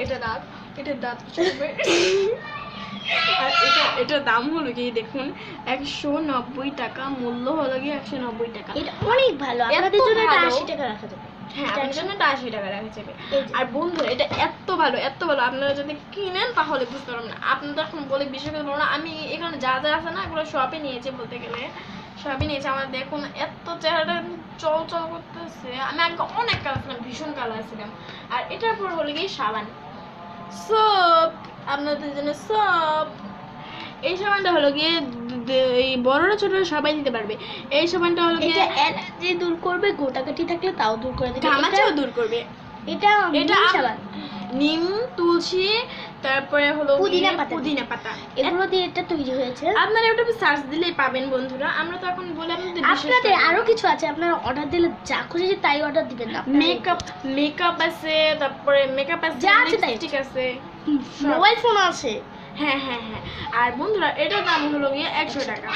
এটা দাঁত, এটা দাঁত আর এটার দাম হলো কি দেখুন 190 টাকা, মূল্য হলো কি 190 টাকা। এটা অনেক ভালো, আপনাদের জন্য এটা 80 টাকা রাখা যাবে। হ্যাঁ, আপনার জন্য এটা 80 টাকা রাখা যাবে। আর বন্ধুরা এটা এত ভালো, এত ভালো, আপনারা যদি কিনেন তাহলে বুঝতে পারবেন না। আপনাদের এখন বলে বিশ্বাস করতে পারবো না, আমি এখানে যা যা আছে না এগুলো শপে নিয়েছি, বলতে গেলে সবই নিয়েছি। আমার দেখুন এত চেহারাটা চল চল করতেছে। আমি আগে অনেক কালার ছিলাম, ভীষণ কালার ছিলাম। আর এটার পর হলো গিয়ে সাবান, সোপ, আপনাদের জন্য সোপ। এই সাবানটা হলো গিয়ে এই বড়রা ছোটরা সবাই দিতে পারবে। এই সাবানটা হলো গিয়ে এটা অ্যালার্জি দূর করবে, গোটাকাটি থাকলে তাও দূর করে দেবে, ঘামাচিও দূর করবে। এটা এটা সাবান, নিম, তুলসী, তারপরে হলো পুদিনা পাতা, পুদিনা পাতা, এগুলো দিয়ে এটা তৈরি হয়েছে। আপনারা এটা সার্চ দিলেই পাবেন বন্ধুরা। আমরা তো এখন বলে আপনাদের আরো কিছু আছে, আপনারা অর্ডার দিলে যা খুশি তাই অর্ডার দিবেন না। মেকআপ আছে, তারপরে মেকআপ আছে, যা আছে তাই, লিপস্টিক আছে, মোবাইল ফোন আছে। হ্যাঁ হ্যাঁ হ্যাঁ। আর বন্ধুরা এটার দাম হলো গিয়ে 100 টাকা।